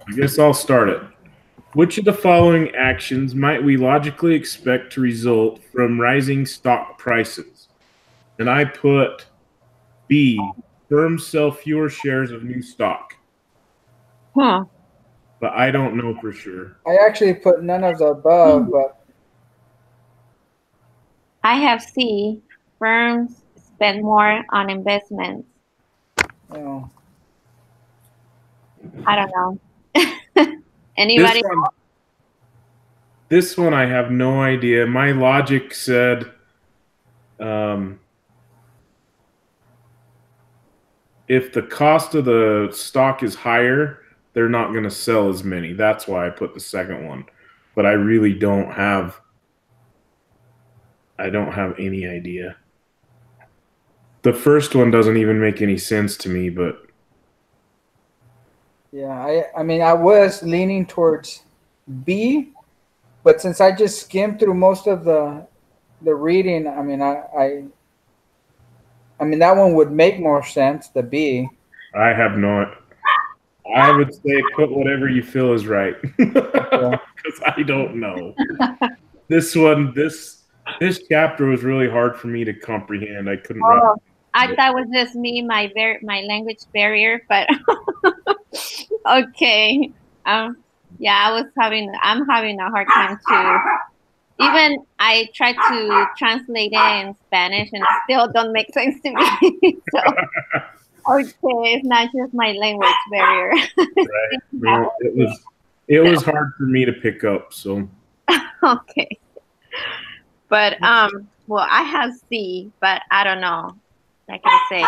I guess I'll start it. Which of the following actions might we logically expect to result from rising stock prices? And I put B, firms sell fewer shares of new stock. Huh. But I don't know for sure. I actually put none of the above, but I have C, firms spend more on investments. you know, I don't know. Anybody? This one I have no idea. My logic said if the cost of the stock is higher, they're not going to sell as many. That's why I put the second one. But I really don't have any idea. The first one doesn't even make any sense to me, but yeah, I mean, I was leaning towards B, but since I just skimmed through most of the reading, I mean, I mean that one would make more sense, the B. I have not. I would say put whatever you feel is right. Because I don't know. This chapter was really hard for me to comprehend. I couldn't wrap. I thought it was just me, my language barrier, but okay. Yeah, I'm having a hard time too. Even I tried to translate it in Spanish and it still don't make sense to me. So okay, it's not just my language barrier. Right. No, it was hard for me to pick up, so okay. But well, I have C, but I don't know. Like I said,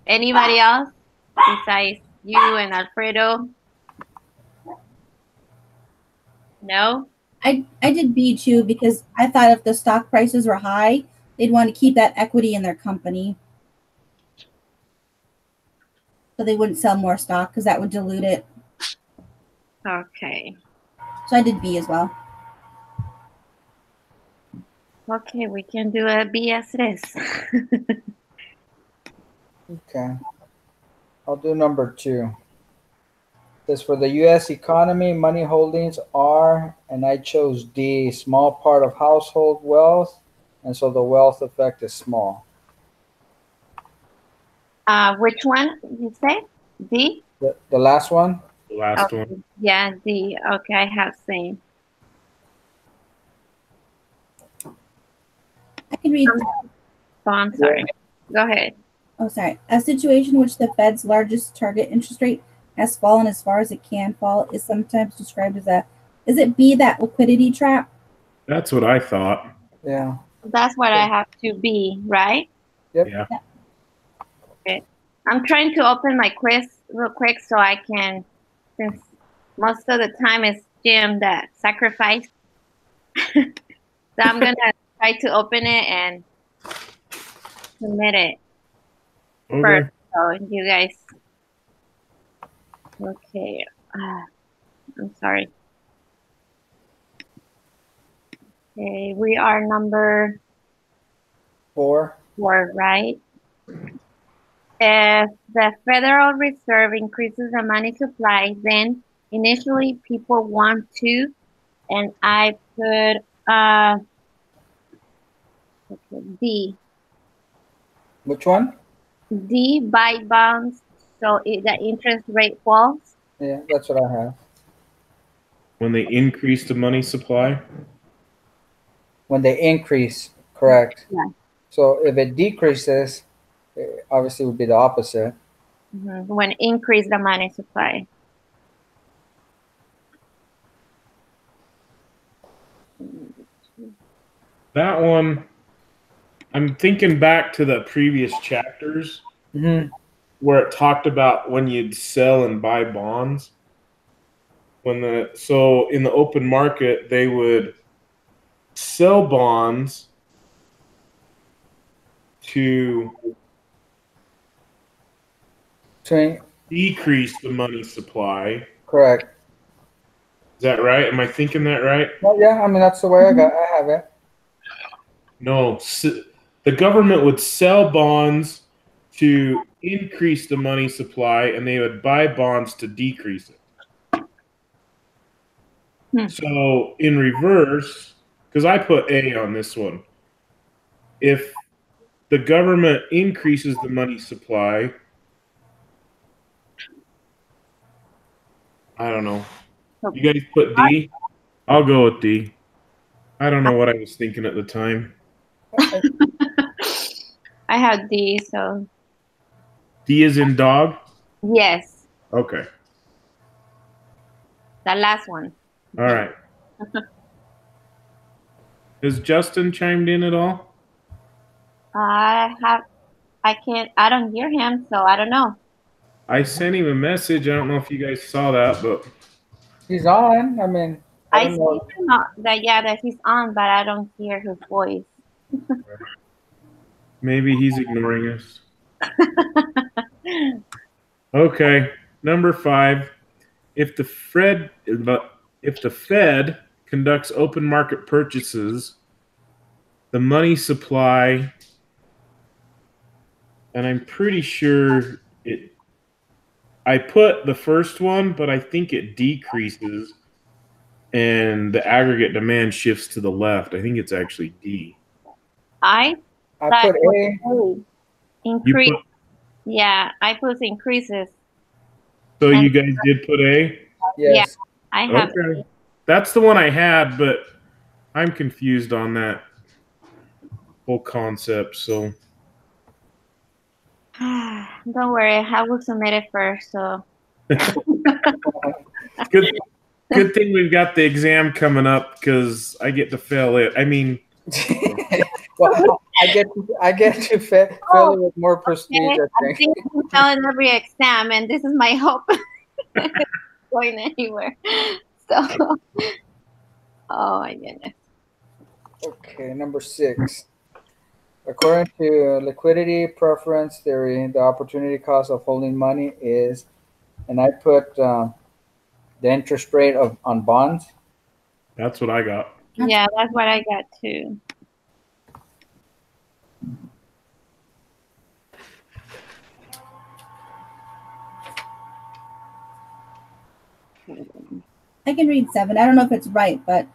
anybody else besides you and Alfredo? No? I did B too because I thought if the stock prices were high, they'd want to keep that equity in their company. So they wouldn't sell more stock because that would dilute it. Okay. So I did B as well. Okay, we can do a B as it is. Okay. I'll do number 2. This for the U.S. economy, money holdings are, and I chose D, small part of household wealth, and so the wealth effect is small. Which one did you say? D? The last one? The last one. Yeah, D. Okay, I have same. I can read. Oh, I'm sorry. Go ahead. Oh, sorry. A situation in which the Fed's largest target interest rate has fallen as far as it can fall is sometimes described as is it B, that liquidity trap? That's what I thought. Yeah. That's what I have to be, right? Yep. Yeah. Okay. I'm trying to open my quiz real quick so I can, since most of the time it's Jim that sacrificed. So I'm going to try to open it and submit it first. So you guys. Okay. I'm sorry. Okay, we are number 4, right? If the Federal Reserve increases the money supply, then initially people want to, and I put D. Which one? D, buy bonds, so the interest rate falls. Yeah, that's what I have. When they increase the money supply? When they increase, correct. Yeah. So if it decreases, it obviously would be the opposite. When increase the money supply. That one, I'm thinking back to the previous chapters where it talked about when you'd sell and buy bonds. So in the open market, they would sell bonds to decrease the money supply. Correct. Is that right? Am I thinking that right? Well, yeah, I mean, that's the way I have it. No, the government would sell bonds to increase the money supply, and they would buy bonds to decrease it. So in reverse, because I put A on this one, if the government increases the money supply, I don't know. You guys put D? I'll go with D. I don't know what I was thinking at the time. I have D, so D is in dog? yes, Okay. the last one. All right. Has Justin chimed in at all? I don't hear him, so I don't know. I sent him a message. I don't know if you guys saw that, but He's on. I mean, I I don't see know. that he's on, but I don't hear his voice. maybe he's ignoring us. Okay. Number 5. If the Fed conducts open market purchases, the money supply, and I'm pretty sure I put the first one, but I think it decreases and the aggregate demand shifts to the left. I think it's actually D. I put A. Increase. Yeah, I put increases. So you guys did put A? Yes. Yeah, I have. Okay. That's the one I had, but I'm confused on that whole concept. So Don't worry, I will submit it first. So good thing we've got the exam coming up because I get to fail it. I mean, well, I get to fail it with more prestige. I think I'm failing every exam, and this is my hope going anywhere. So, oh my goodness. Okay, number 6. According to liquidity preference theory, the opportunity cost of holding money is, and I put the interest rate on bonds. that's what I got. Yeah, that's what I got too. I can read 7. I don't know if it's right, but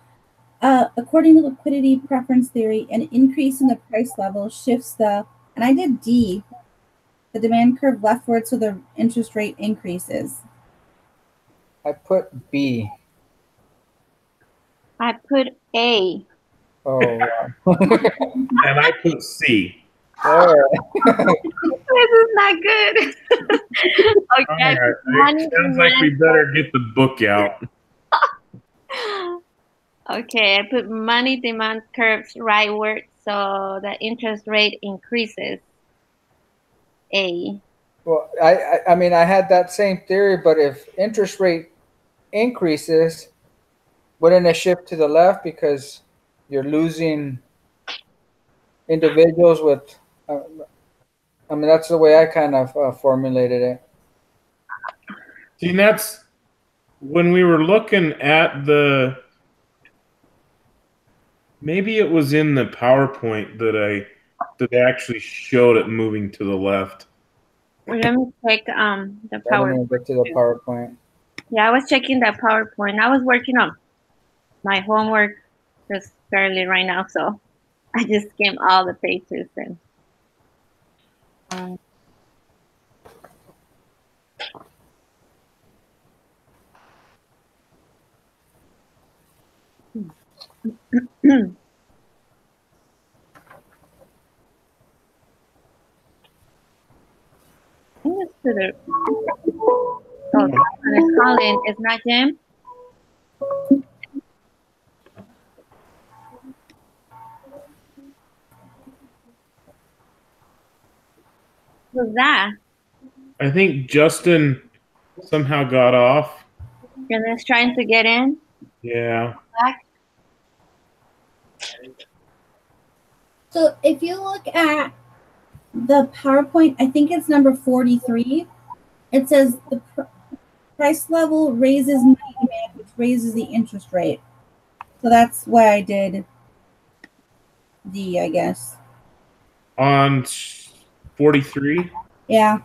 according to liquidity preference theory, an increase in the price level shifts and I did D, the demand curve leftward so the interest rate increases. I put B. I put A. Oh, wow. And I put C. All right. This is not good. Okay. All right. It sounds like we better get the book out. Okay, I put money demand curves rightward so the interest rate increases. A. Well, I mean, I had that same theory, but if interest rate increases, wouldn't it shift to the left because you're losing individuals with? I mean, that's the way I kind of formulated it. See, and that's when we were looking at maybe it was in the PowerPoint that actually showed it moving to the left. Let me check the I didn't PowerPoint. even get to the PowerPoint. Yeah, I was checking the PowerPoint. I was working on my homework just barely right now, so I just skimmed all the pages and I think it's to the it's Colin, it's not Jim. Who's that? I think Justin somehow got off. And is trying to get in. Yeah. Back. So if you look at the PowerPoint, I think it's number 43. It says the price level raises money demand, which raises the interest rate. So that's why I did D, I guess. On 43? Yeah.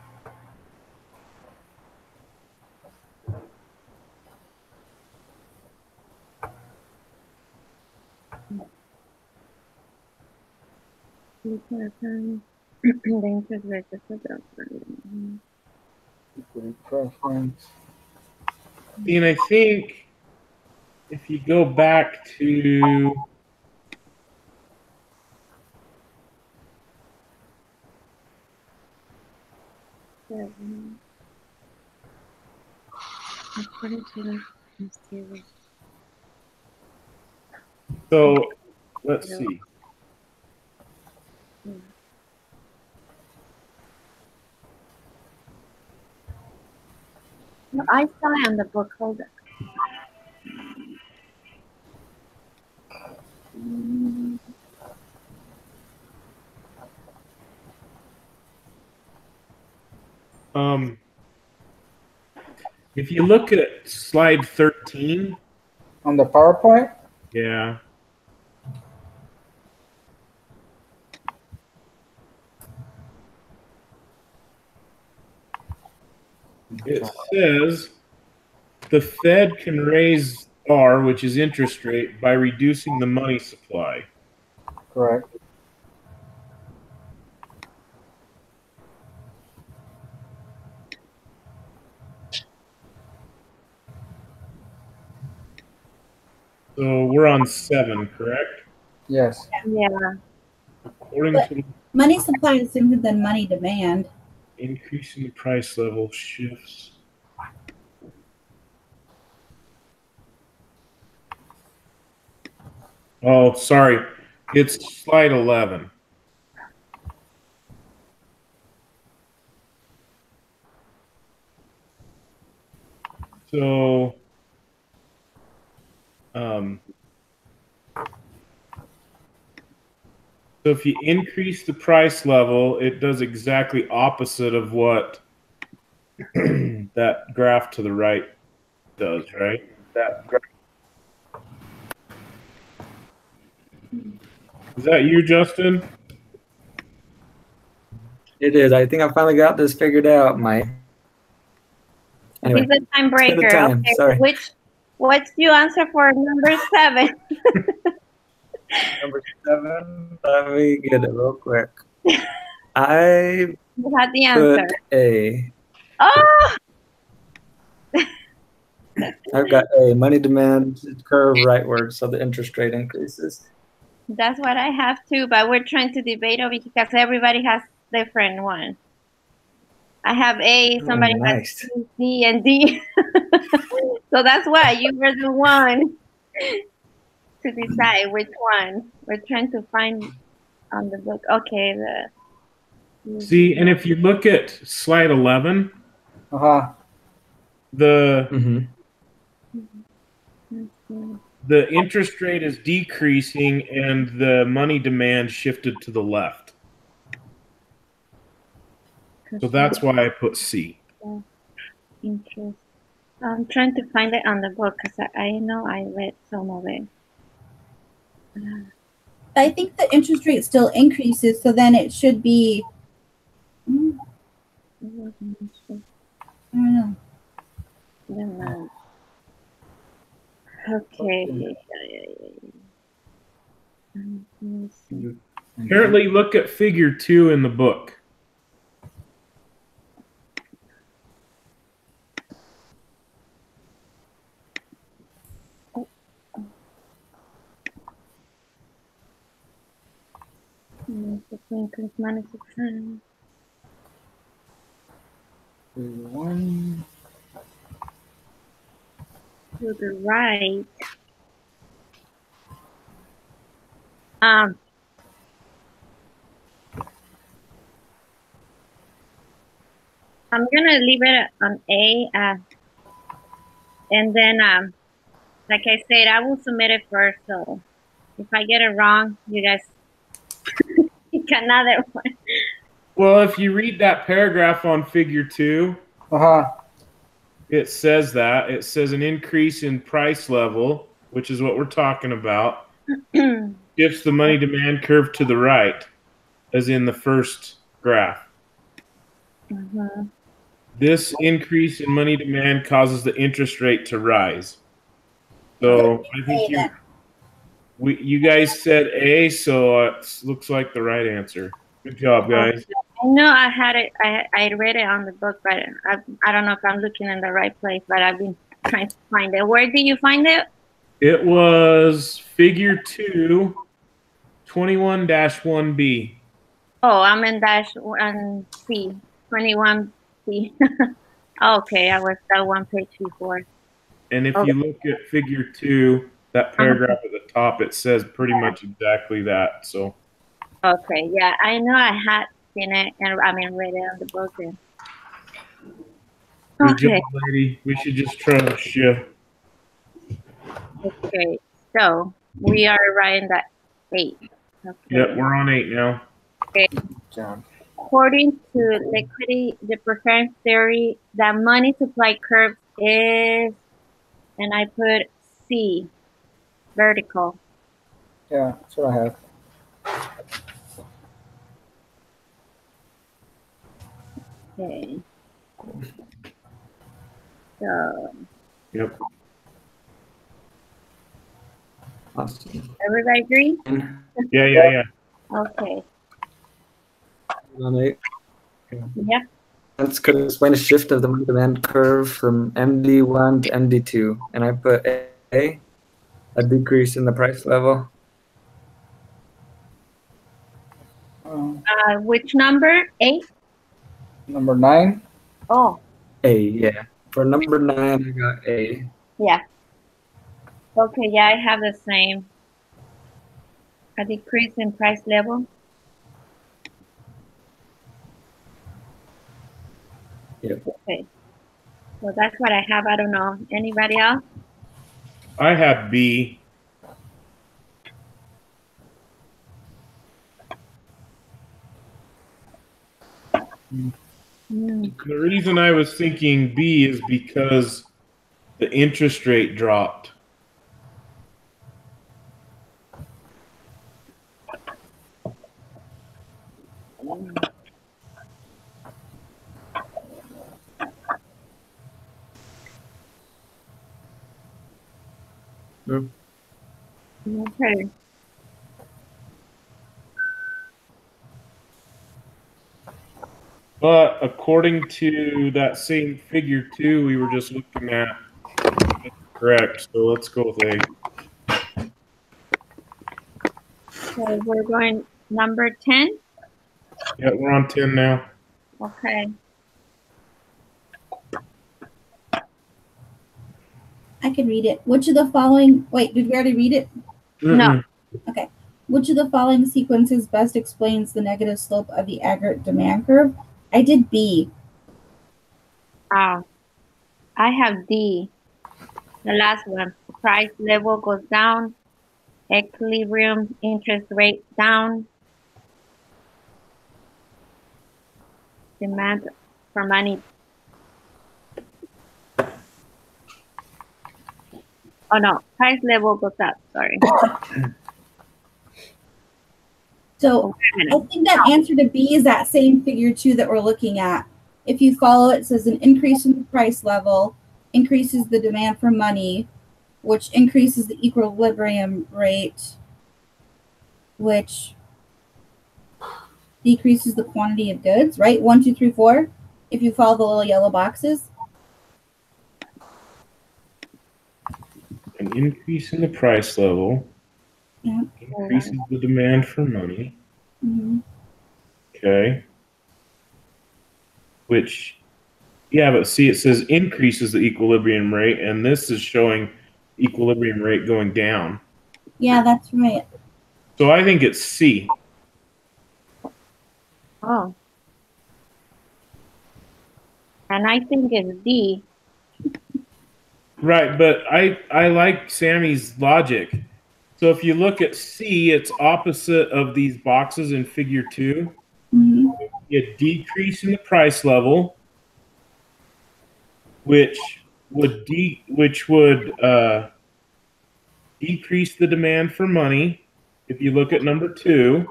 Equity preference. And I think if you go back to so let's see. No, I saw it on the book. Hold on. If you look at slide 13, On the PowerPoint? yeah. It says the Fed can raise R, which is interest rate, by reducing the money supply. Correct. So we're on 7, correct? Yes. Yeah. According But- to Money supply is different than money demand. increasing the price level shifts. Oh, sorry. It's slide 11. So, so if you increase the price level, it does exactly opposite of what that graph to the right does, right? That graph. Is that you, Justin? It is. I think I finally got this figured out, Mike. Anyway, He's a time breaker. time. Okay. Sorry. What's your answer for number 7? number 7. Let me get it real quick. I You had the answer. put A. Oh, I've got A. Money demand curve rightward, so the interest rate increases. that's what I have too, but we're trying to debate over because everybody has different one. I have A, somebody nice. has C and D. So that's why you were the one to decide which one. We're trying to find on the book. Okay, See, and if you look at slide 11, Uh-huh. the Mm-hmm. the interest rate is decreasing and the money demand shifted to the left. So that's why I put C. interest. I'm trying to find it on the book because I know I read some of it. I think the interest rate still increases, so then it should be. I don't know. Okay. Apparently, look at figure 2 in the book. One. To the right. I'm gonna leave it on A, and then like I said, I will submit it first. So if I get it wrong, you guys pick another one. Well, if you read that paragraph on figure 2, Uh-huh. it says that. It says an increase in price level, which is what we're talking about, shifts the money demand curve to the right, as in the first graph. This increase in money demand causes the interest rate to rise. So I think You guys said A, so it looks like the right answer. Good job, guys. I know I had it. I read it on the book, but I don't know if I'm looking in the right place. But I've been trying to find it. Where did you find it? It was figure 2, 21-1B. Oh, I'm in -1C, 21C. Okay, I was that one page before. And if you look at figure 2, that paragraph at the top, it says pretty much exactly that. So. Okay, yeah, I know I had seen it, and read it on the book. And... Good job, lady. We should just trust you. Okay, so we are right in that 8. Okay. Yep, we're on 8 now. Okay. According to liquidity, the preference theory, the money supply curve is, and I put C, vertical. Yeah, that's what I have. Okay. So. Yep. Awesome. Everybody agree? Yeah. Okay. On 8. Yeah. That's could explain a shift of the money demand curve from MD1 to MD2. And I put A, a decrease in the price level. Which number? 8? Number 9. Oh. A, yeah. For number 9, I got A. Yeah. Okay, yeah, I have the same. A decrease in price level. Yep. Okay. So that's what I have. I don't know. Anybody else? I have B. The reason I was thinking B is because the interest rate dropped. Okay. But according to that same figure 2 we were just looking at, that's correct. So let's go with A. So we're going number 10. Yeah, we're on 10 now. Okay. I can read it. Which of the following? Wait, did we already read it? No. Okay. Which of the following sequences best explains the negative slope of the aggregate demand curve? I did B. I have D. The last one. Price level goes down. Equilibrium interest rate down. Demand for money. Oh no, price level goes up. Sorry. So I think that answer to B is that same figure 2 that we're looking at. If you follow it, it says an increase in the price level increases the demand for money, which increases the equilibrium rate, which decreases the quantity of goods, right? 1, 2, 3, 4. If you follow the little yellow boxes. An increase in the price level increases the demand for money. Mm-hmm. Okay. Which, yeah, but see, it says increases the equilibrium rate, and this is showing equilibrium rate going down. Yeah, that's right. So I think it's C. Oh. And I think it's D. Right, but I like Sammy's logic. So if you look at C, it's opposite of these boxes in figure 2. Mm-hmm. A decrease in the price level, which would decrease the demand for money. If you look at number 2,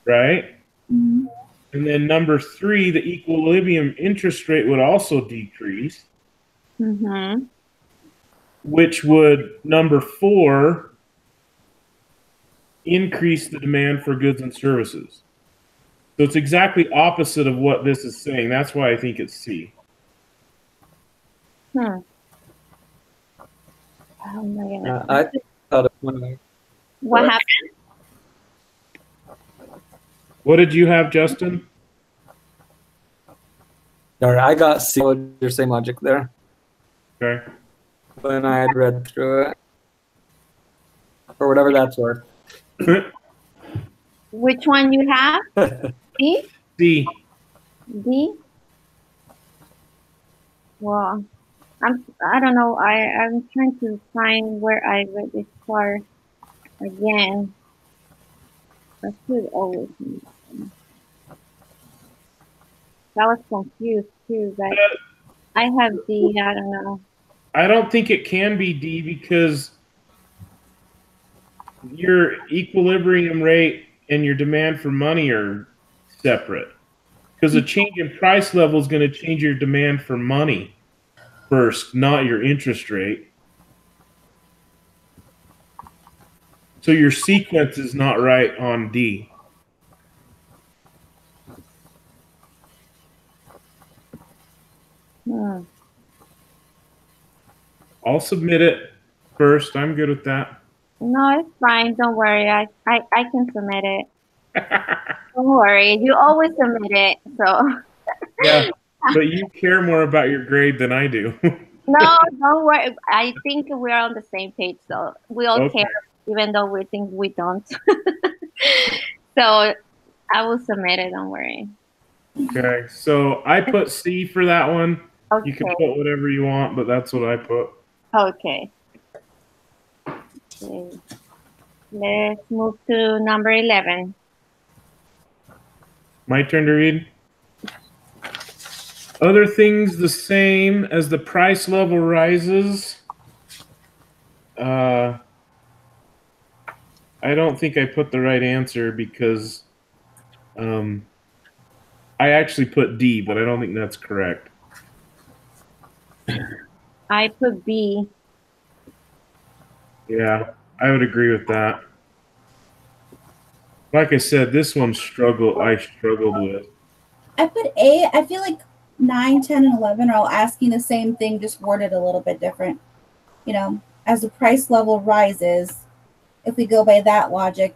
right? Mm-hmm. And then number 3, the equilibrium interest rate would also decrease. Mm-hmm. Which would, number 4, increase the demand for goods and services. So it's exactly opposite of what this is saying. That's why I think it's C. Hmm. Oh my goodness. I thought it was What happened? What did you have, Justin? Sorry, I got C. Your same logic there. Okay. When I had read through it, or whatever that's worth. Which one you have? D? C. D? Well, I don't know. I'm trying to find where I read this part again. I should always. I was confused too, but I have D. I don't know. I don't think it can be D because your equilibrium rate and your demand for money are separate. Because a change in price level is going to change your demand for money first, not your interest rate. So your sequence is not right on D. I'll submit it first. I'm good with that. No, it's fine. Don't worry. I can submit it. Don't worry. You always submit it. So. Yeah, but you care more about your grade than I do. No, don't worry. I think we're on the same page. So we all Okay. care, even though we think we don't. So I will submit it. Don't worry. Okay, so I put C for that one. Okay. You can put whatever you want, but that's what I put. Okay. Okay. Let's move to number 11. My turn to read. Other things the same as the price level rises. I don't think I put the right answer because I actually put D, but I don't think that's correct. I put B. Yeah, I would agree with that. Like I said, this one I struggled with. I put A. I feel like 9, 10, and 11 are all asking the same thing, just worded a little bit different. You know, as the price level rises, if we go by that logic,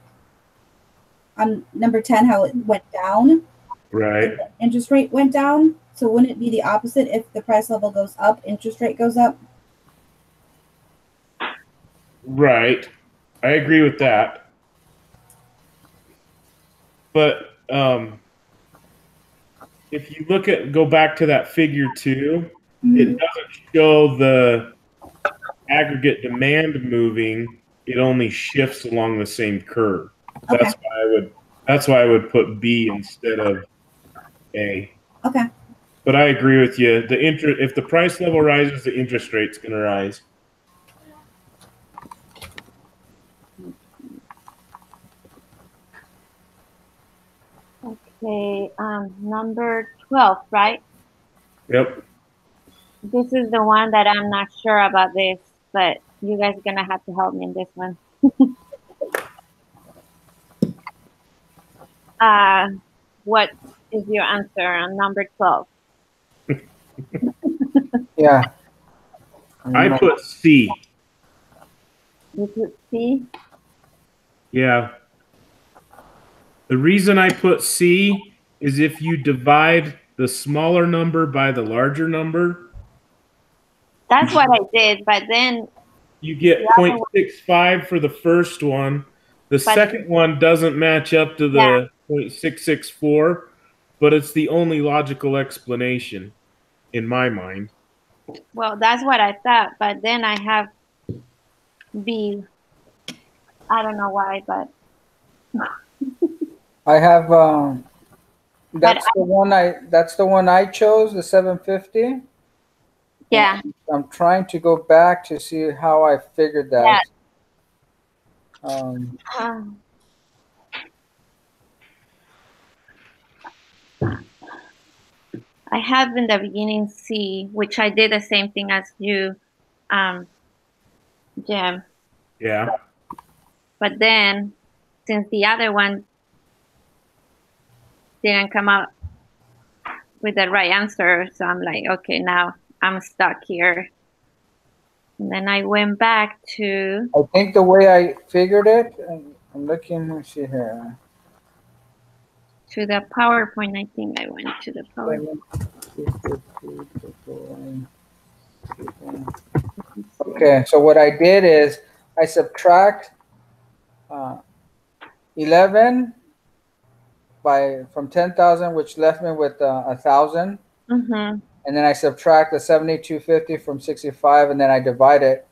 on number 10, how it went down, Right. the interest rate went down. So wouldn't it be the opposite? If the price level goes up, interest rate goes up? Right. I agree with that. But if you go back to that figure 2, it doesn't show the aggregate demand moving. It only shifts along the same curve. Okay. That's why I would put B instead of A. Okay. But I agree with you. If the price level rises, the interest rate's going to rise. Okay. Number 12, right? Yep. This is the one that I'm not sure about this, but you guys are going to have to help me in this one. What is your answer on number 12? Yeah. I put C. You put C? Yeah. The reason I put C is if you divide the smaller number by the larger number, That's what I did, but then you get 0.65 for the first one. The second one doesn't match up to the 0.664, but it's the only logical explanation in my mind. well, that's what I thought, but then I have B. I don't know why, but I have that's the one I chose, the 750. yeah. I'm trying to go back to see how I figured that. I have in the beginning C, which I did the same thing as you, Jim. Yeah. But then since the other one didn't come out with the right answer. So I'm like, okay, now I'm stuck here. And then I went back to, I think the way I figured it, and I'm looking, let me see here. the PowerPoint. I think I went to the PowerPoint. Okay, so what I did is I subtract 11 from 10,000, which left me with 1,000. Mm-hmm. And then I subtract the 7,250 from 65, and then I divide it,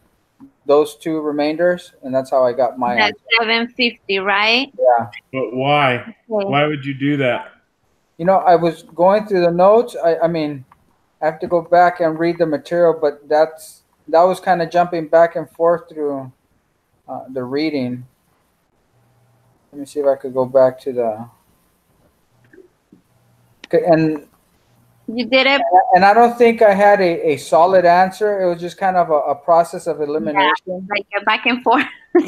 those two remainders, and that's how I got my That's answer. 750, right? Yeah. But why? Okay. Why would you do that? You know, I was going through the notes. I mean, I have to go back and read the material, but that was kind of jumping back and forth through the reading. Let me see if I could go back to the. Okay, and You did it. I don't think I had a solid answer. It was just kind of a process of elimination. Like a back and forth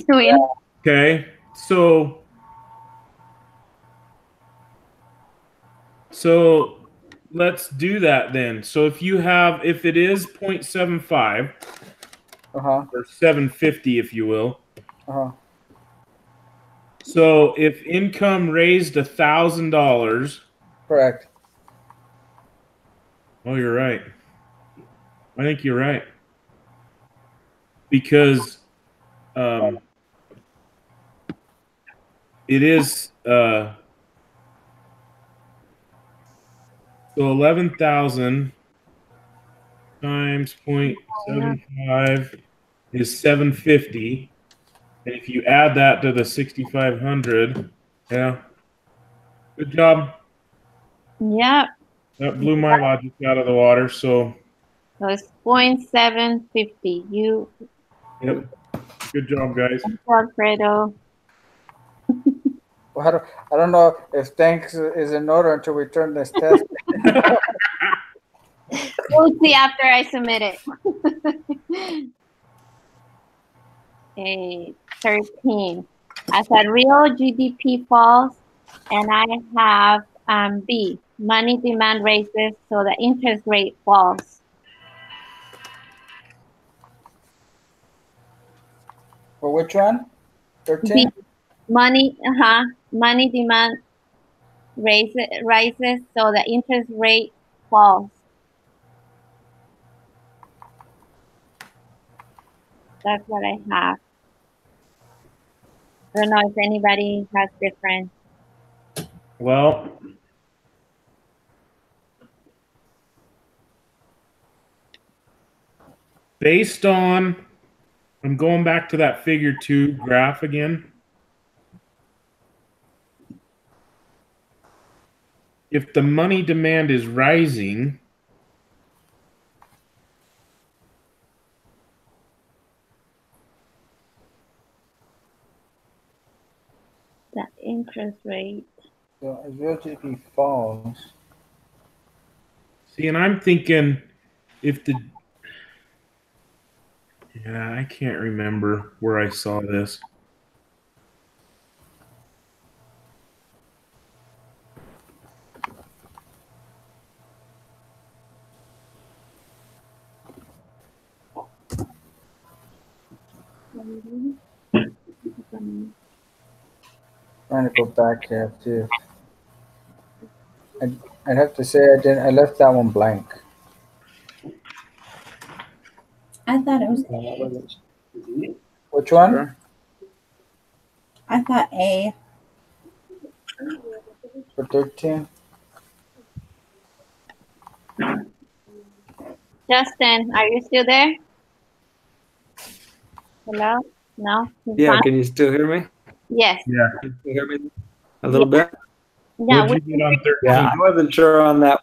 doing. Okay, so let's do that then. So if it is 0.75 Uh-huh. or 750, if you will. Uh-huh. So if income raised $1,000, Correct. oh, you're right. I think you're right. Because it is so 11,000 times 0.75 is 750. And if you add that to the 6,500, yeah. Good job. Yep. That blew my logic out of the water. So it's 0.750. yep. Good job, guys. Alfredo. Well, I don't know if thanks is in order until we turn this test. We'll see after I submit it. Okay, 13. I said real GDP falls, and I have B, money demand raises, so the interest rate falls. For which one? 13? Money demand rises, so the interest rate falls. That's what I have. I don't know if anybody has different. Well, based on, I'm going back to that figure 2 graph again. If the money demand is rising, The interest rate. So as real GDP falls. see, and I'm thinking if the, yeah, I can't remember where I saw this. Trying to go back here too. I'd have to say I left that one blank. I thought it was A. Which one? I thought A. For 13? Justin, are you still there? Hello? No? He's Yeah, gone? can you still hear me? Yes. Yeah. Can you hear me a little bit? Yeah, What'd you get on 13? Yeah, I wasn't sure on that.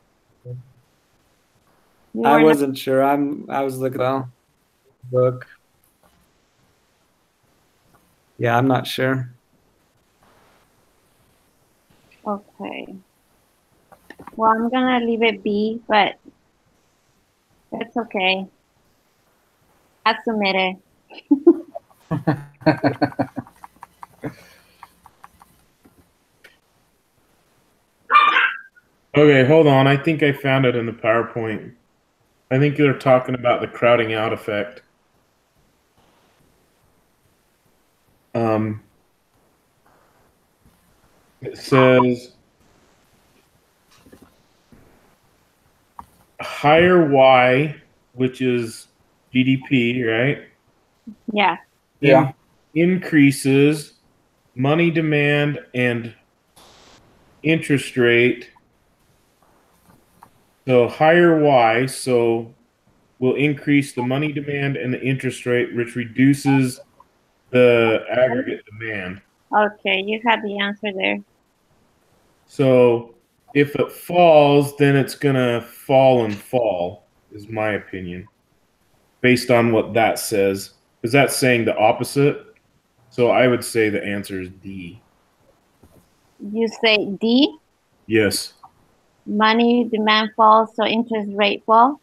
you I were wasn't sure. I was looking at the book. Yeah, I'm not sure. not- okay. Well, I'm gonna leave it B, but that's okay. I submitted. Okay, hold on. I think I found it in the PowerPoint. I think they're talking about the crowding out effect. It says higher Y, which is GDP, right? Yeah. Yeah. Increases money demand and interest rate. So higher Y, so will increase the money demand and the interest rate, which reduces the aggregate demand. Okay, you have the answer there. So if it falls, then it's gonna fall and fall, is my opinion, based on what that says. Because that's saying the opposite. So I would say the answer is D. You say D, Yes. money demand falls, so interest rate fall.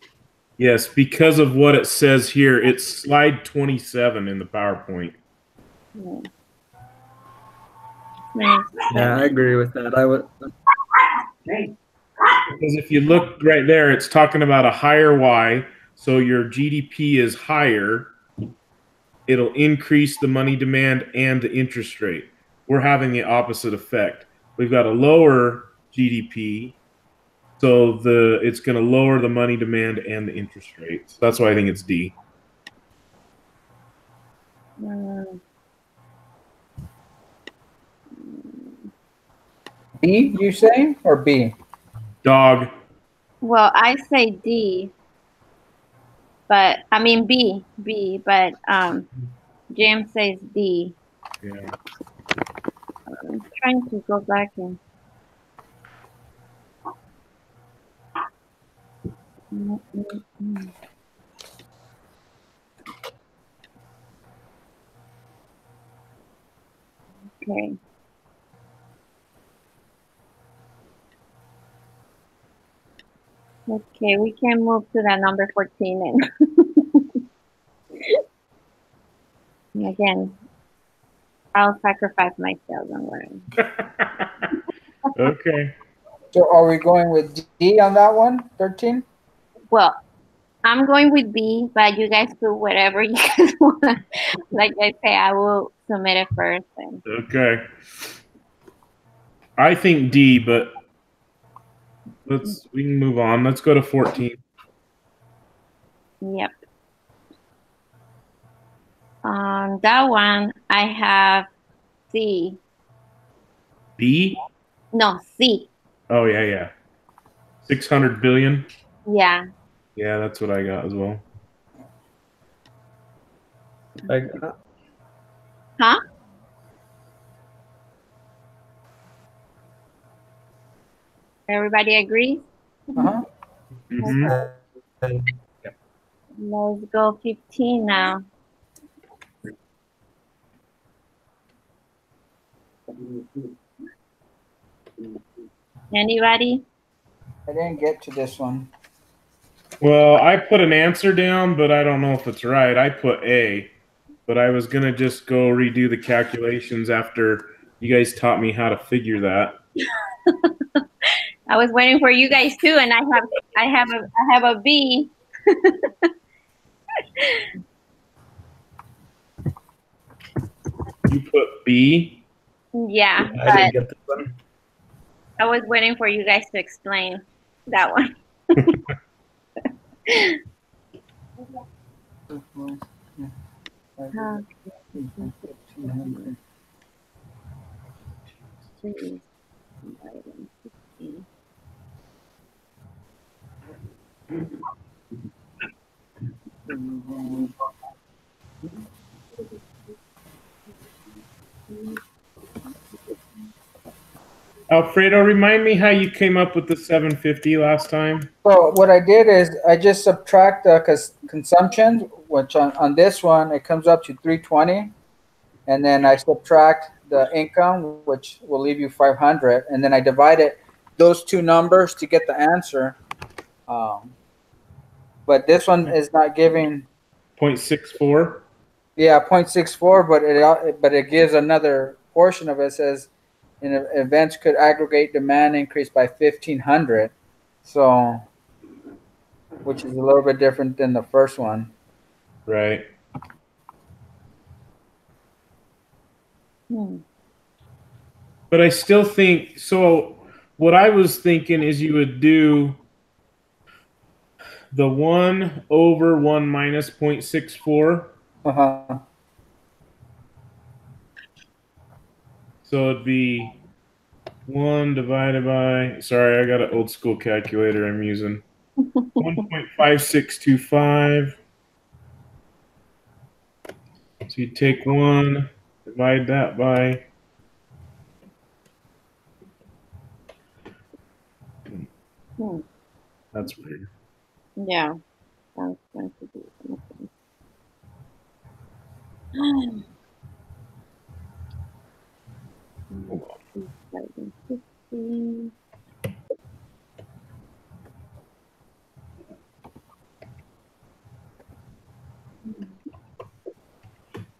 Yes, because of what it says here. It's slide 27 in the PowerPoint. Hmm. Yeah, I agree with that. I would. Because if you look right there, it's talking about a higher Y. So your GDP is higher. It'll increase the money demand and the interest rate. We're having the opposite effect. We've got a lower GDP, so it's going to lower the money demand and the interest rate. So that's why I think it's D. B, you say, or B? Dog. Well, I say D, but I mean B, but Jim says D. Yeah. I'm trying to go back and. Okay. Okay, we can move to that number 14 and again, I'll sacrifice myself, don't worry. Okay. So are we going with D on that one? 13? Well, I'm going with B, but you guys do whatever you guys want. Like I say, I will submit it first. And Okay. I think D, but we can move on. Let's go to 14. yep. On that one, I have C. B? No, C. Oh, yeah. 600 billion? Yeah. Yeah, that's what I got as well. Huh? Everybody agrees? Uh-huh. Mm-hmm. Let's go 15 now. Anybody? I didn't get to this one. Well, I put an answer down, but I don't know if it's right. I put A, but I was going to just go redo the calculations after you guys taught me how to figure that. I was waiting for you guys too, and I have a B. You put B? Yeah, I didn't get this one. I was waiting for you guys to explain that one. Alfredo, remind me how you came up with the 750 last time. So what I did is I just subtract the consumption, which on this one, it comes up to 320. And then I subtract the income, which will leave you 500. And then I divided those two numbers to get the answer. But this one is not giving 0.64? Yeah, 0.64, but it gives another portion of it. It says and events could aggregate demand increase by 1,500. So, which is a little bit different than the first one. Right. But I still think so. What I was thinking is you would do the 1 over 1 minus 0.64. Uh-huh. So it'd be 1 divided by, sorry, I got an old school calculator I'm using. 1.5625. So you take 1, divide that by. That's weird. Yeah. Sounds going to be something.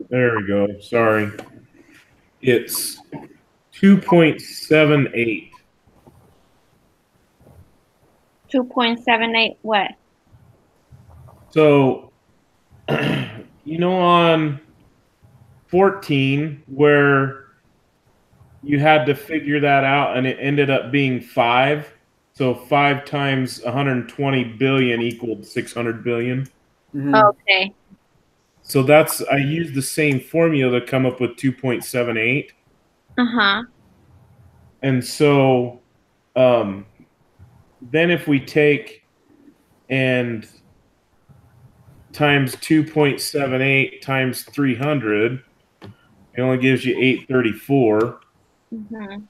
There we go. Sorry. It's 2.78. 2.78 what? So, on 14, where you had to figure that out and it ended up being 5. So 5 times 120 billion equaled 600 billion. Mm-hmm. Okay. So I used the same formula to come up with 2.78. Uh-huh. And so then if we take and times 2.78 times 300, it only gives you 834. Mm-hmm.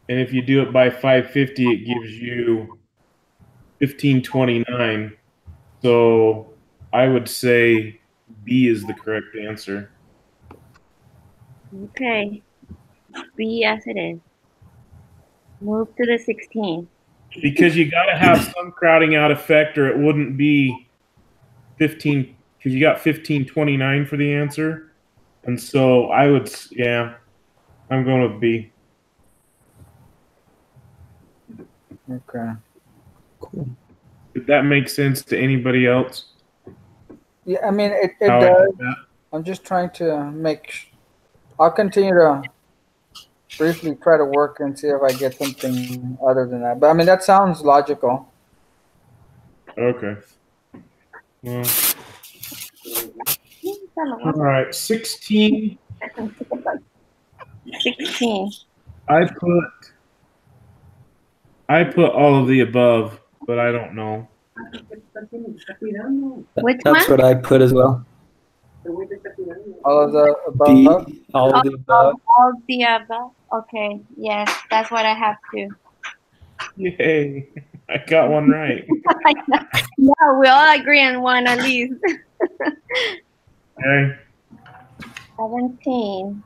And if you do it by 550, it gives you 1529. So I would say B is the correct answer. Okay. B as it is. Move to the 16. Because you got to have some crowding out effect, or it wouldn't be 15. Because you got 1529 for the answer, and so I would, I'm going with B. Okay. Cool. Did that make sense to anybody else? Yeah, I mean, it How I does. did that? I'm just trying to I'll continue to briefly try to work and see if I get something other than that. But I mean, that sounds logical. Okay. Well, all right. 16. 16. I put all of the above, but I don't know. Which That's one? what I put as well. All of the above. B, all of the above. All the above. Okay. Yes, that's what I have to. Yay. I got one right. Yeah, we all agree on one at least. Okay. 17.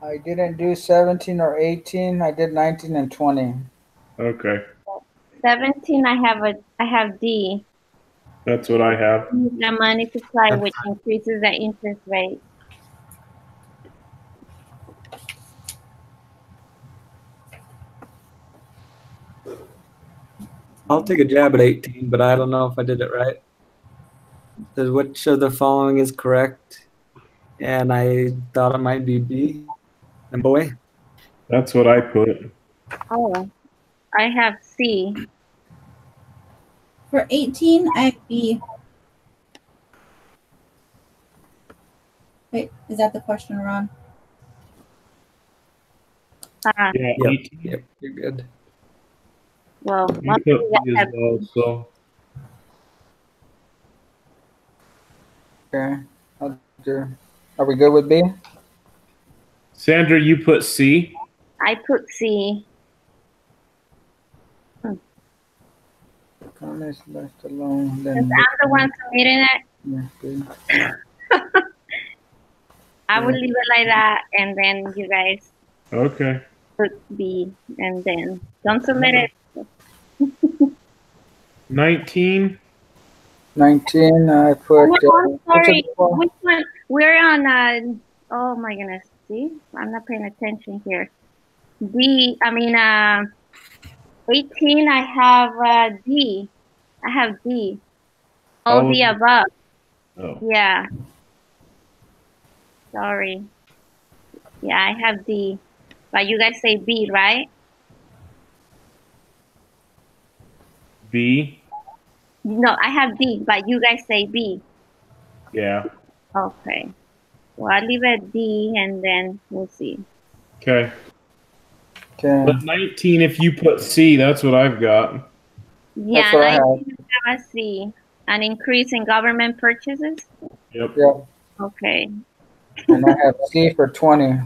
I didn't do 17 or 18. I did 19 and 20. Okay. 17, I have D. That's what I have. The money supply, which increases the interest rate. I'll take a jab at 18, but I don't know if I did it right. Says which of the following is correct? And I thought it might be B. And boy, That's what I put. Oh, I have C. For 18, I have B. Wait, is that the question, Ron? Yeah, yep, 18. yep, you're good. Well, You put B as well, so Okay. Are we good with B? Sandra, you put C. I put C. Comments left alone. Since Then I'm the one submitting it, yeah, I would leave it like that, and then you guys Okay. put B, and then don't submit it. 19. 19. I put. Oh, I'm sorry. Well, Which one? We're on. Oh my goodness. See, I'm not paying attention here. D. I mean, 18. I have D. I have D. All All the of it? above. Oh. Yeah. Sorry. Yeah, I have D. But you guys say B, right? B. No, I have D, but you guys say B. Yeah. Okay. Well, I'll leave it D and then we'll see. Okay. okay. But 19, if you put C, that's what I've got. Yeah, That's what I have. 19 have a C. An increase in government purchases? Yep. Yep. Okay. And I have C for 20.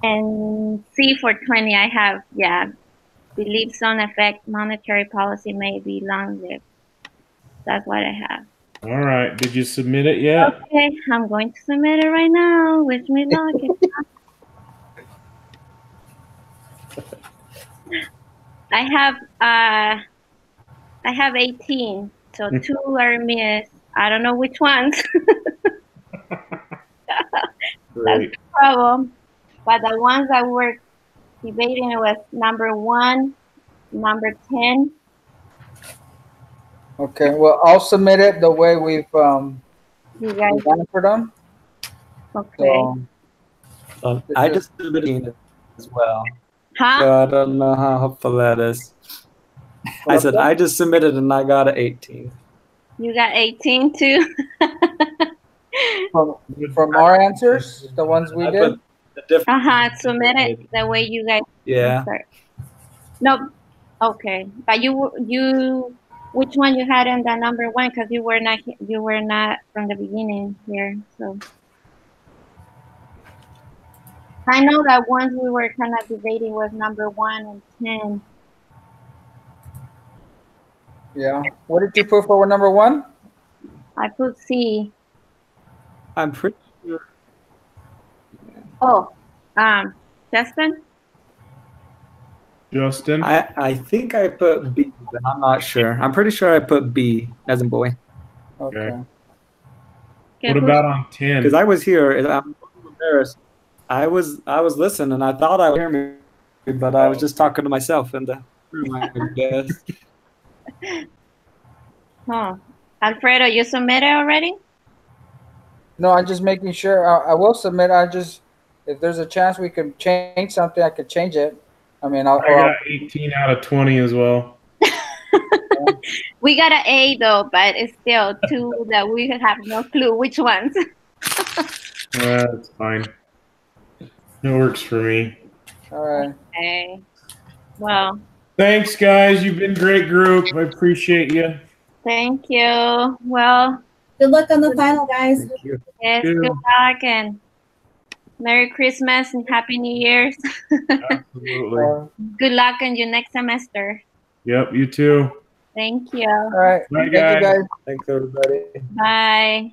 And C for 20, I have, yeah, beliefs on affect monetary policy may be long-lived. That's what I have. All right. Did you submit it yet? Okay, I'm going to submit it right now. Wish me luck. I have 18, so 2 are missed. I don't know which ones. That's Great. the problem. But the ones that were debating was number 1, number 10. Okay. Well, I'll submit it the way we've You guys, answered them. okay. So, I just submitted as well. Huh? So I don't know how helpful that is. I said I just submitted and I got an 18. You got 18 too? from our answers, the ones we I did. put the different. Submit it the way you guys. Yeah. Start. No, okay. But you, which one you had in the number 1? Because you were not from the beginning here. So I know that ones we were kind of debating was number 1 and 10. Yeah. What did you put for number 1? I put C. I'm pretty sure. Oh, Justin. Justin? I think I put B, but I'm not sure. I'm pretty sure I put B as in boy. Okay. Okay, What about on 10? Because I was here. And I'm embarrassed. I was listening and I thought I would hear me, but I was just talking to myself in the room, I guess. Huh. Alfredo, you submitted already? No, I'm just making sure. I will submit. If there's a chance we can change something, I could change it. I mean, I got 18 out of 20 as well. We got an A though, but it's still 2 that we have no clue which ones. That's fine. It works for me. All right. Okay. Well, Thanks, guys. You've been a great group. I appreciate you. thank you. Well, Good luck on the final, guys. Thank you. yes, you. good luck and Merry Christmas and Happy New Year's. Absolutely. Good luck in your next semester. Yep, you too. Thank you. All right. Bye, Thank you, guys. Thanks, everybody. Bye.